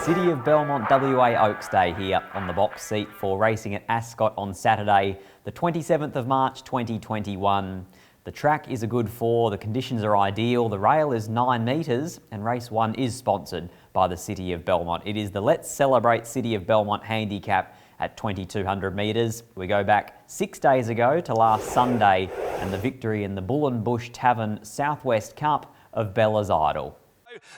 City of Belmont WA Oaks Day here on the box seat for racing at Ascot on Saturday, the 27th of March 2021. The track is a good 4, the conditions are ideal, the rail is 9 metres and race 1 is sponsored by the City of Belmont. It is the Let's Celebrate City of Belmont handicap at 2200 metres. We go back 6 days ago to last Sunday and the victory in the Bull and Bush Tavern Southwest Cup of Bella's Idol.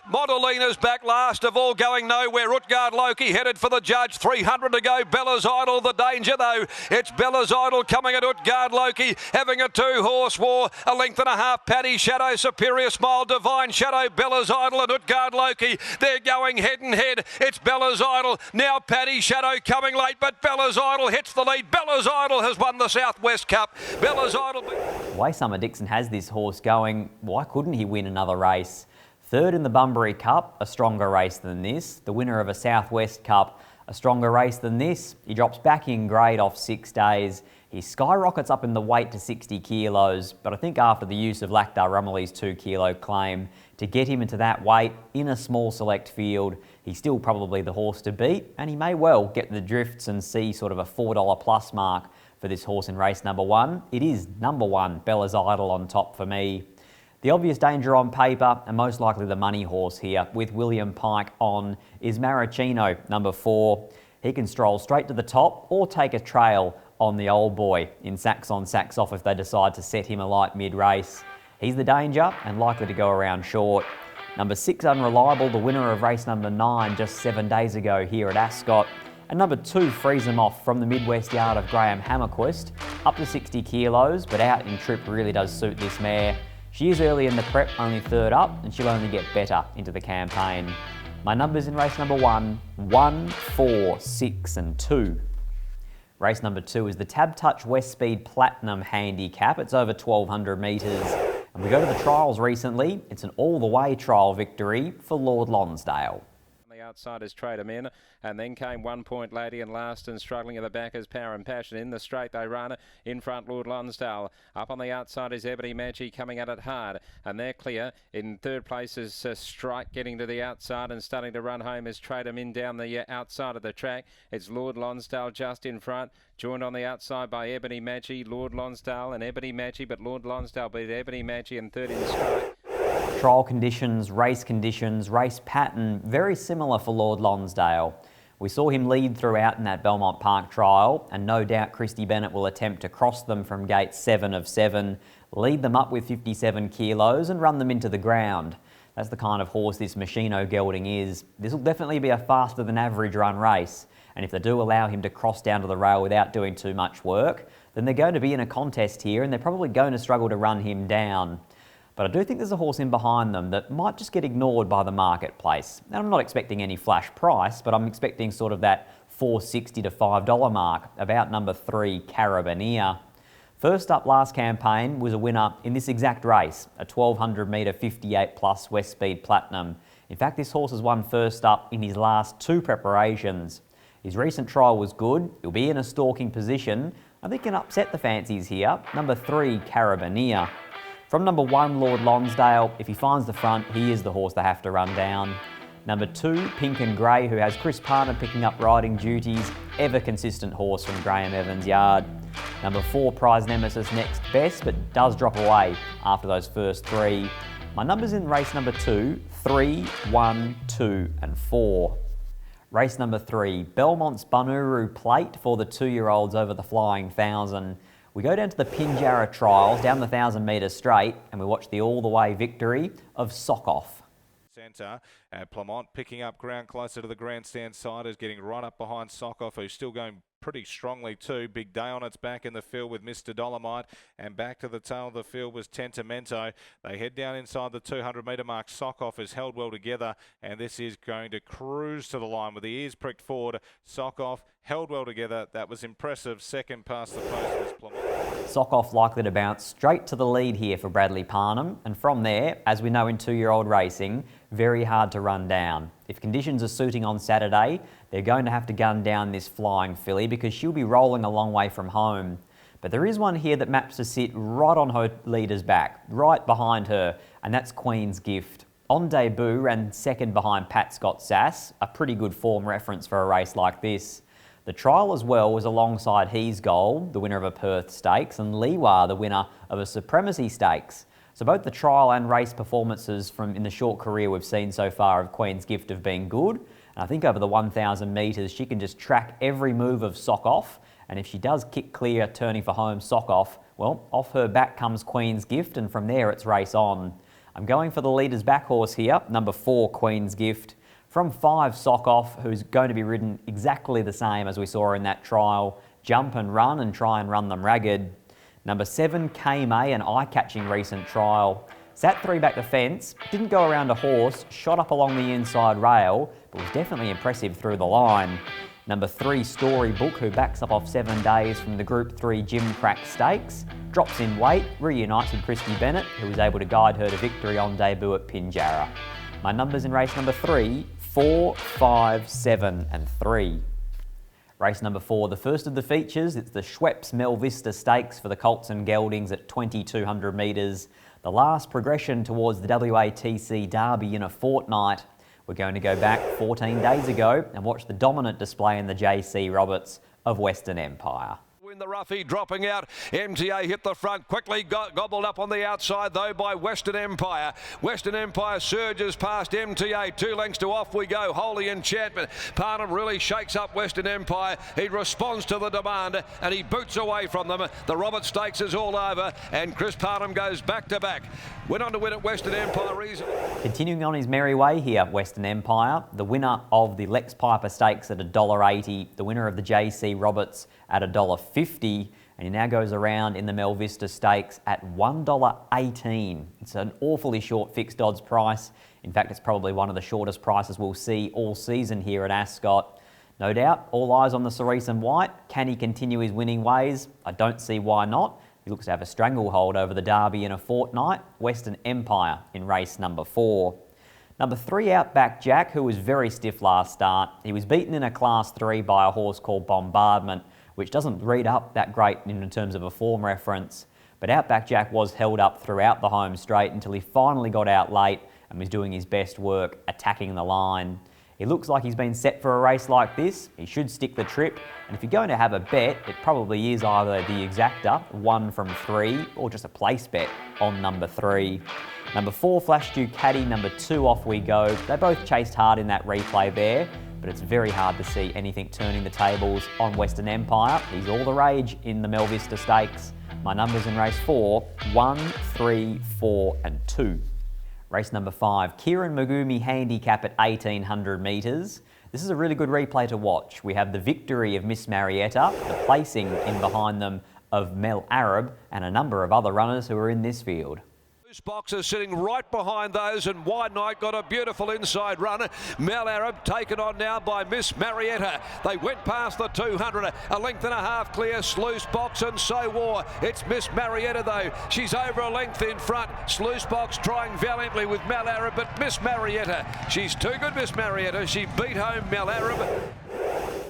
Modelina's back last of all, going nowhere. Utgard Loki headed for the judge. 300 to go. Bella's Idol, the danger though. It's Bella's Idol coming at Utgard Loki, having a 2-horse war. A length and a half. Paddy Shadow, Superior Smile, Divine Shadow, Bella's Idol and Utgard Loki. They're going head and head. It's Bella's Idol. Now Paddy Shadow coming late, but Bella's Idol hits the lead. Bella's Idol has won the Southwest Cup. Bella's Idol. The way Summer Dixon has this horse going, why couldn't he win another race? Third in the Bunbury Cup, a stronger race than this. The winner of a Southwest Cup, a stronger race than this. He drops back in grade off 6 days. He skyrockets up in the weight to 60 kilos, but I think after the use of Lactar Rumley's 2 kilo claim, to get him into that weight in a small select field, he's still probably the horse to beat, and he may well get the drifts and see sort of a $4 plus mark for this horse in race number 1. It is number 1, Bella's Idol on top for me. The obvious danger on paper, and most likely the money horse here, with William Pike on, is MAROCCHINO, number 4. He can stroll straight to the top or take a trail on the old boy in sacks on, sacks off if they decide to set him alight mid-race. He's the danger and likely to go around short. Number 6, Unreliable, the winner of race number 9 just 7 days ago here at Ascot. And number 2, Freeze 'em Off from the Midwest Yard of Graham Hammerquist, up to 60 kilos, but out in trip really does suit this mare. She is early in the prep, only 3rd up, and she'll only get better into the campaign. My numbers in race number 1, 1, 4, 6 and 2. Race number 2 is the Tab Touch West Speed Platinum handicap. It's over 1200 metres. And we go to the trials recently. It's an all-the-way trial victory for Lord Lonsdale. Outside is Trader Men, and then came 1 Point Lady, and last and struggling at the back is Power and Passion. In the straight they run, in front Lord Lonsdale. Up on the outside is Ebony Magi coming at it hard, and they're clear. In 3rd place is Strike getting to the outside, and starting to run home is Trader Men down the outside of the track. It's Lord Lonsdale just in front, joined on the outside by Ebony Magi, Lord Lonsdale and Ebony Magi, but Lord Lonsdale beat Ebony Magi in 3rd in Strike. Trial conditions, race pattern, very similar for Lord Lonsdale. We saw him lead throughout in that Belmont Park trial, and no doubt Christy Bennett will attempt to cross them from gate 7 of 7, lead them up with 57 kilos and run them into the ground. That's the kind of horse this Machino gelding is. This will definitely be a faster than average run race, and if they do allow him to cross down to the rail without doing too much work, then they're going to be in a contest here and they're probably going to struggle to run him down. But I do think there's a horse in behind them that might just get ignored by the marketplace. And I'm not expecting any flash price, but I'm expecting sort of that $4.60 to $5 mark, about number 3, Carabinier. First up last campaign was a winner in this exact race, a 1200 metre 58 plus West Speed Platinum. In fact, this horse has won first up in his last 2 preparations. His recent trial was good. He'll be in a stalking position. I think he can upset the fancies here. Number 3, Carabinier. From number 1, Lord Lonsdale, if he finds the front, he is the horse they have to run down. Number 2, Pink and Grey, who has Chris Parner picking up riding duties, ever consistent horse from Graham Evans' yard. Number 4, Prize Nemesis next best, but does drop away after those first 3. My numbers in race number 2, 3, 1, 2 and 4. Race number 3, Belmont's Bunuru Plate for the 2-year-olds over the Flying 1000. We go down to the Pinjarra trials, down the 1000 metres straight, and we watch the all-the-way victory of Sockoff. Centre, Plamont picking up ground closer to the grandstand side, is getting right up behind Sockoff, who's still going pretty strongly too. Big Day on its back in the field with Mr. Dolomite, and back to the tail of the field was Tentamento. They head down inside the 200 metre mark. Sockoff is held well together, and this is going to cruise to the line with the ears pricked forward. Sockoff held well together. That was impressive. Second past the post was Plamont. Sockoff likely to bounce straight to the lead here for Bradley Parnham, and from there, as we know in 2-year-old racing, very hard to run down. If conditions are suiting on Saturday, they're going to have to gun down this Flying filly because she'll be rolling a long way from home. But there is one here that maps to sit right on her leader's back, right behind her, and that's Queen's Gift. On debut, ran second behind Pat Scott Sass, a pretty good form reference for a race like this. The trial as well was alongside He's Goal, the winner of a Perth Stakes, and Liwa, the winner of a Supremacy Stakes. So both the trial and race performances in the short career we've seen so far of Queen's Gift have been good. And I think over the 1,000 metres, she can just track every move of Sockoff. And if she does kick clear, turning for home Sockoff, well, off her back comes Queen's Gift, and from there it's race on. I'm going for the leader's back horse here, number 4, Queen's Gift. From 5, Sockoff, who's going to be ridden exactly the same as we saw in that trial. Jump and run and try and run them ragged. Number 7, K-May, an eye-catching recent trial. Sat 3 back the fence, didn't go around a horse, shot up along the inside rail, but was definitely impressive through the line. Number 3, Storybook, who backs up off 7 days from the Group 3 Jim Crack Stakes, drops in weight, reunites with Christy Bennett, who was able to guide her to victory on debut at Pinjarra. My numbers in race number 3, 4, 5, 7 and 3. Race number 4, the first of the features, it's the Schweppes Mel Vista Stakes for the Colts and Geldings at 2,200 metres. The last progression towards the WATC Derby in a fortnight. We're going to go back 14 days ago and watch the dominant display in the JC Roberts of Western Empire. In the roughie, dropping out. MTA hit the front, quickly gobbled up on the outside though by Western Empire. Western Empire surges past MTA, 2 lengths to Off We Go. Holy Enchantment. Parnham really shakes up Western Empire. He responds to the demand and he boots away from them. The Robert Stakes is all over and Chris Parnham goes back to back. Went on to win at Western Empire easily. Continuing on his merry way here, Western Empire, the winner of the Lex Piper Stakes at $1.80, the winner of the JC Roberts at $1.50, and he now goes around in the Mel Vista Stakes at $1.18. It's an awfully short fixed odds price. In fact, it's probably one of the shortest prices we'll see all season here at Ascot. No doubt, all eyes on the Cerise and White. Can he continue his winning ways? I don't see why not. He looks to have a stranglehold over the Derby in a fortnight. Western Empire in race number 4. Number 3, Outback Jack, who was very stiff last start. He was beaten in a Class 3 by a horse called Bombardment, which doesn't read up that great in terms of a form reference. But Outback Jack was held up throughout the home straight until he finally got out late and was doing his best work attacking the line. He looks like he's been set for a race like this. He should stick the trip, and if you're going to have a bet, it probably is either the exacta, 1 from 3, or just a place bet on number 3. Number 4, Flash Ducati, number 2, Off We Go. They both chased hard in that replay there, but it's very hard to see anything turning the tables on Western Empire. He's all the rage in the Mel Vista Stakes. My numbers in race 4, 1, 3, 4 and 2. Race number 5, Kieran Magumi handicap at 1,800 metres. This is a really good replay to watch. We have the victory of Miss Marietta, the placing in behind them of MELARAB, and a number of other runners who are in this field. Boxers sitting right behind those, and Wide Night got a beautiful inside run. MELARAB taken on now by Miss Marietta. They went past the 200, a length and a half clear. Sluice Box and So War. It's Miss Marietta though. She's over a length in front. Sluice Box trying valiantly with MELARAB, but Miss Marietta, she's too good, Miss Marietta. She beat home MELARAB.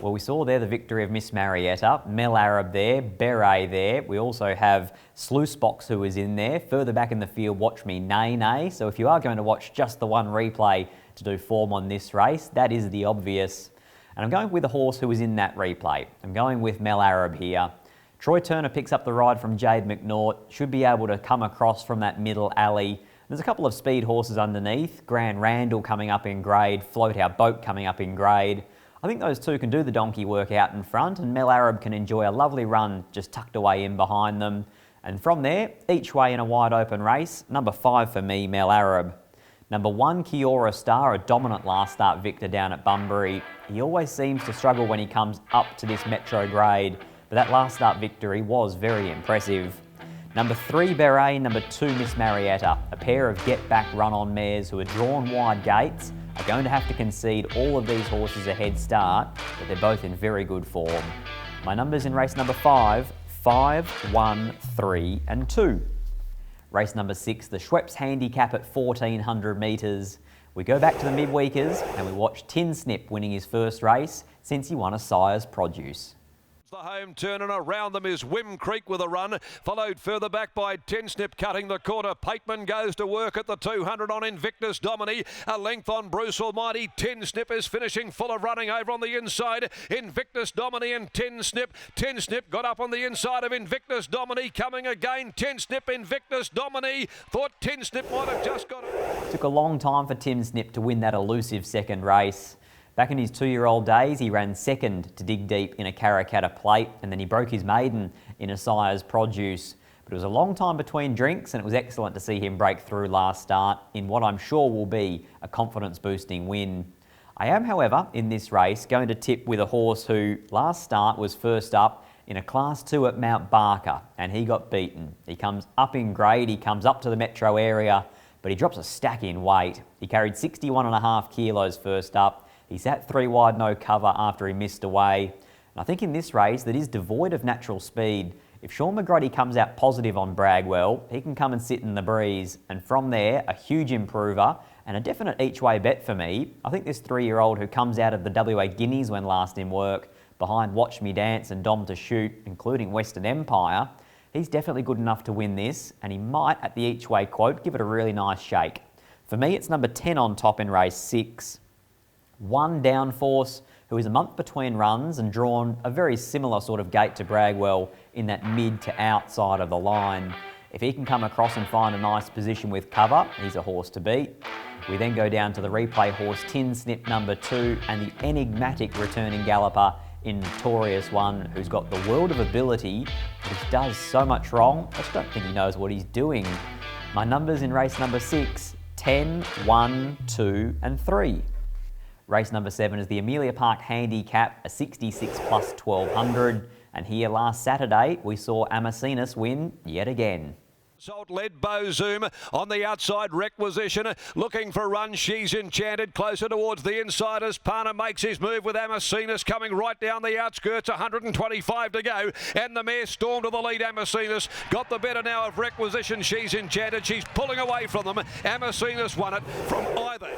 Well, we saw there the victory of Miss Marietta, MELARAB there, Beret there. We also have Sluice Box who is in there. Further back in the field, watch me Nay Nay. So if you are going to watch just the one replay to do form on this race, that is the obvious. And I'm going with a horse who was in that replay. I'm going with MELARAB here. Troy Turner picks up the ride from Jade McNaught. Should be able to come across from that middle alley. There's a couple of speed horses underneath. Grand Randall coming up in grade. Float Our Boat coming up in grade. I think those two can do the donkey work out in front, and MELARAB can enjoy a lovely run just tucked away in behind them. And from there, each way in a wide open race, number 5 for me, MELARAB. Number 1, Kiora Star, a dominant last start victor down at Bunbury. He always seems to struggle when he comes up to this metro grade, but that last start victory was very impressive. Number 3, Beret, number 2, Miss Marietta, a pair of get-back run-on mares who are drawn wide gates, are going to have to concede all of these horses a head start, but they're both in very good form. My numbers in race number 5, 5, 1, 3 and 2. Race number 6, the Schweppes handicap at 1,400 metres. We go back to the midweekers and we watch TINSNIP winning his first race since he won a Sire's Produce. the home turn, and around them is Whim Creek with a run, followed further back by TINSNIP cutting the corner. Pateman goes to work at the 200 on Invictus Domini, a length on Bruce Almighty. TINSNIP is finishing full of running over on the inside. Invictus Domini and TINSNIP. TINSNIP got up on the inside of Invictus Domini, coming again. TINSNIP, Invictus Domini. Thought TINSNIP might have just got it. Took a long time for TINSNIP to win that elusive second race. Back in his 2-year-old days, he ran second to Dig Deep in a Caracatta plate, and then he broke his maiden in a Sire's Produce. But it was a long time between drinks, and it was excellent to see him break through last start in what I'm sure will be a confidence-boosting win. I am, however, in this race going to tip with a horse who last start was first up in a Class 2 at Mount Barker, and he got beaten. He comes up in grade, he comes up to the metro area, but he drops a stack in weight. He carried 61.5 kilos first up. He sat 3 wide no cover after he missed away. And I think in this race that is devoid of natural speed, if Sean McGrady comes out positive on Bragwell, he can come and sit in the breeze. And from there, a huge improver and a definite each-way bet for me. I think this 3-year-old who comes out of the WA Guineas when last in work, behind Watch Me Dance and Dom to Shoot, including Western Empire, he's definitely good enough to win this, and he might, at the each-way quote, give it a really nice shake. For me, it's number 10 on top in race 6. 1 Downforce, who is a month between runs and drawn a very similar sort of gait to Bragwell in that mid to outside of the line. If he can come across and find a nice position with cover, he's a horse to beat. We then go down to the replay horse TINSNIP number 2 and the enigmatic returning galloper in Notorious One, who's got the world of ability, which does so much wrong. I just don't think he knows what he's doing. My numbers in race number 6, 10, 1, 2 and 3. Race number 7 is the Amelia Park Handicap, a 66 plus 1200. And here last Saturday, we saw AMASENUS win yet again. Salt led Beau Zoom on the outside requisition, looking for a run. She's Enchanted closer towards the inside as Parner makes his move with AMASENUS coming right down the outskirts. 125 to go, and the mare stormed to the lead. AMASENUS got the better now of requisition. She's Enchanted. She's pulling away from them. AMASENUS won it from either.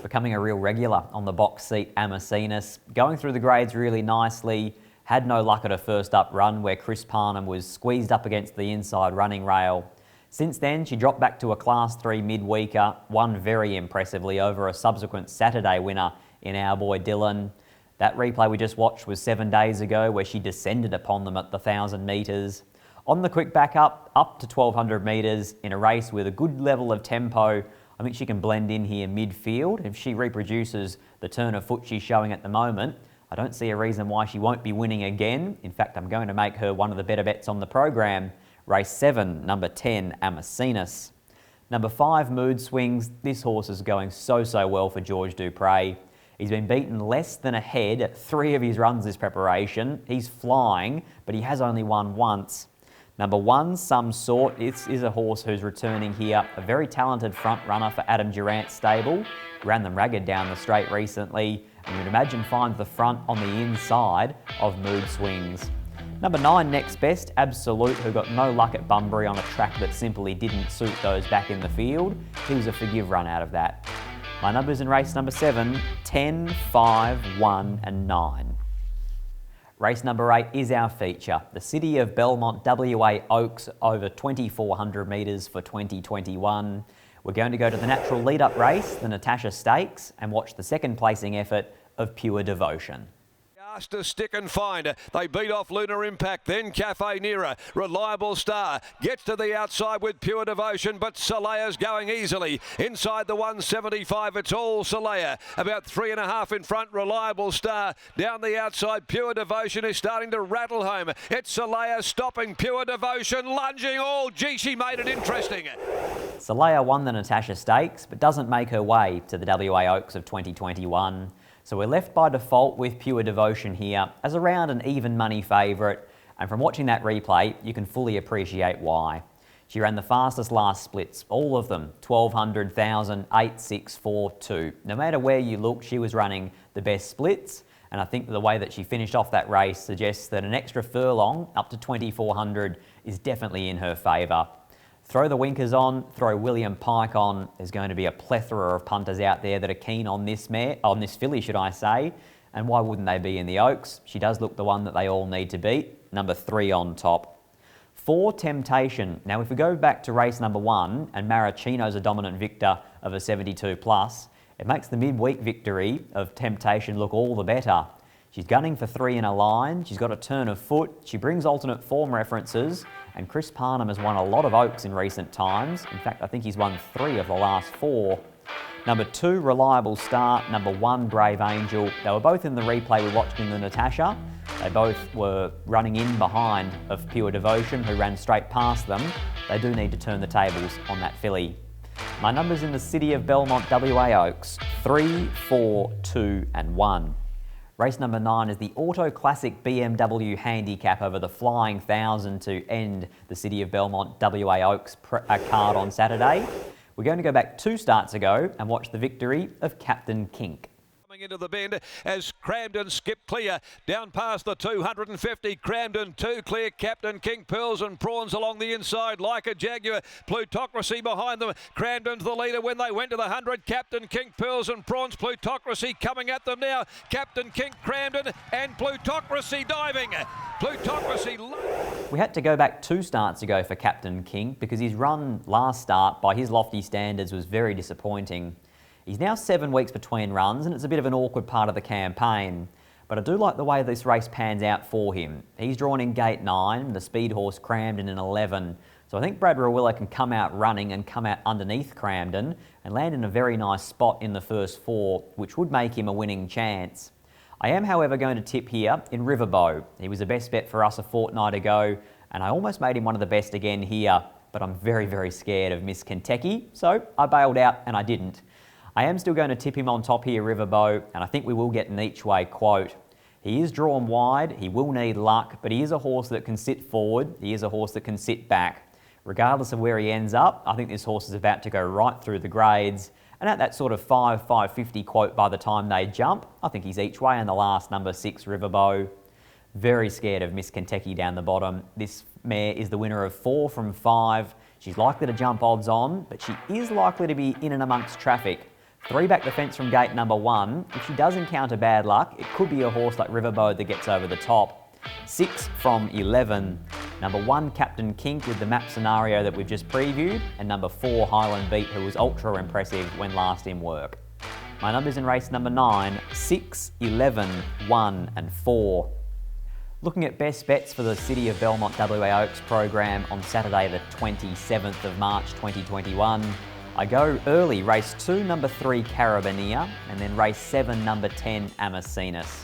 Becoming a real regular on the box seat, AMASENUS, going through the grades really nicely. Had no luck at a first up run where Chris Parnham was squeezed up against the inside running rail. Since then, she dropped back to a Class 3 midweeker, won very impressively over a subsequent Saturday winner in Our Boy Dylan. That replay we just watched was 7 days ago where she descended upon them at the 1,000 metres. On the quick back up to 1,200 metres in a race with a good level of tempo, I think she can blend in here midfield. If she reproduces the turn of foot she's showing at the moment, I don't see a reason why she won't be winning again. In fact, I'm going to make her one of the better bets on the program. Race 7, number 10, AMASENUS. Number 5, Mood Swings. This horse is going so well for George Dupre. He's been beaten less than a head at 3 of his runs this preparation. He's flying, but he has only won once. Number 1, Some Sort. This is a horse who's returning here. A very talented front runner for Adam Durant's stable. Ran them ragged down the straight recently, and you'd imagine finds the front on the inside of Mood Swings. Number 9, Next Best, Absolute, who got no luck at Bunbury on a track that simply didn't suit those back in the field. He was a forgive run out of that. My numbers in race number 7, 10, 5, 1 and 9. Race number 8 is our feature. The City of Belmont WA Oaks over 2,400 metres for 2021. We're going to go to the natural lead-up race, the Natasha Stakes, and watch the second placing effort of Pure Devotion. To stick and find. They beat off Lunar Impact, then Cafe Nearer. Reliable Star gets to the outside with Pure Devotion, but Salea's going easily. Inside the 175, it's all Salea. About 3.5 in front, Reliable Star. Down the outside, Pure Devotion is starting to rattle home. It's Salea stopping, Pure Devotion lunging. Oh, gee, she made it interesting. Salea won the Natasha Stakes, but doesn't make her way to the WA Oaks of 2021. So we're left by default with Pure Devotion here as around an even money favourite, and from watching that replay you can fully appreciate why. She ran the fastest last splits, all of them, 1,200, 1,000, 8, 6, 4, 2. No matter where you look, she was running the best splits, and I think the way that she finished off that race suggests that an extra furlong up to 2,400 is definitely in her favour. Throw the winkers on, throw William Pike on. There's going to be a plethora of punters out there that are keen on this filly, should I say. And why wouldn't they be in the Oaks? She does look the one that they all need to beat. Number 3 on top. 4, Temptation. Now, if we go back to race number 1, and MAROCCHINO's a dominant victor of a 72 plus, it makes the midweek victory of Temptation look all the better. She's gunning for 3 in a line, she's got a turn of foot, she brings alternate form references, and Chris Parnham has won a lot of Oaks in recent times. In fact, I think he's won 3 of the last 4. Number 2, Reliable Start. Number 1, Brave Angel. They were both in the replay we watched in the Natasha. They both were running in behind of Pure Devotion, who ran straight past them. They do need to turn the tables on that filly. My numbers in the City of Belmont WA Oaks, 3, 4, 2 and 1. Race number 9 is the Auto Classic BMW Handicap over the Flying 1000 to end the City of Belmont WA Oaks card on Saturday. We're going to go back 2 starts ago and watch the victory of Captain KINK. Into the bend as Cramden skip clear down past the 250. Cramden 2 clear. Captain KINK, Pearls and Prawns along the inside like a Jaguar. Plutocracy behind them. Cramden's the leader when they went to the 100. Captain KINK, Pearls and Prawns. Plutocracy coming at them now. Captain KINK, Cramden and Plutocracy diving. Plutocracy. We had to go back 2 starts ago for Captain KINK because his run last start by his lofty standards was very disappointing. He's now 7 weeks between runs and it's a bit of an awkward part of the campaign. But I do like the way this race pans out for him. He's drawn in gate 9, the speed horse Cramden in 11. So I think Bradwell can come out running and come out underneath Cramden and land in a very nice spot in the first 4, which would make him a winning chance. I am, however, going to tip here in Riverbow. He was the best bet for us a fortnight ago and I almost made him one of the best again here, but I'm very, very scared of Miss Conteki, so I bailed out and I didn't. I am still going to tip him on top here, Riverbow, and I think we will get an each way quote. He is drawn wide, he will need luck, but he is a horse that can sit forward, he is a horse that can sit back. Regardless of where he ends up, I think this horse is about to go right through the grades, and at that sort of 5.50 quote by the time they jump, I think he's each way in the last number 6, Riverbow. Very scared of Miss Conteki down the bottom. This mare is the winner of 4 from 5. She's likely to jump odds on, but she is likely to be in and amongst traffic. 3 back the fence from gate number 1. If she does encounter bad luck, it could be a horse like Riverbow that gets over the top. 6 from 11. Number 1, Captain KINK with the map scenario that we've just previewed, and number 4, Highland Beat, who was ultra impressive when last in work. My numbers in race number 9, 6, 11, 1 and 4. Looking at best bets for the City of Belmont WA Oaks program on Saturday the 27th of March 2021. I go early, race 2, number 3, Carabinier, and then race 7, number 10, AMASENUS.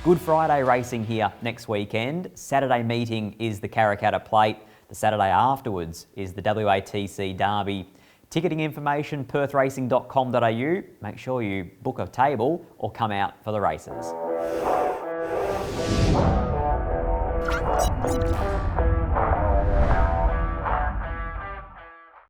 Good Friday racing here next weekend. Saturday meeting is the Karrakatta Plate. The Saturday afterwards is the WATC Derby. Ticketing information, perthracing.com.au. Make sure you book a table or come out for the races.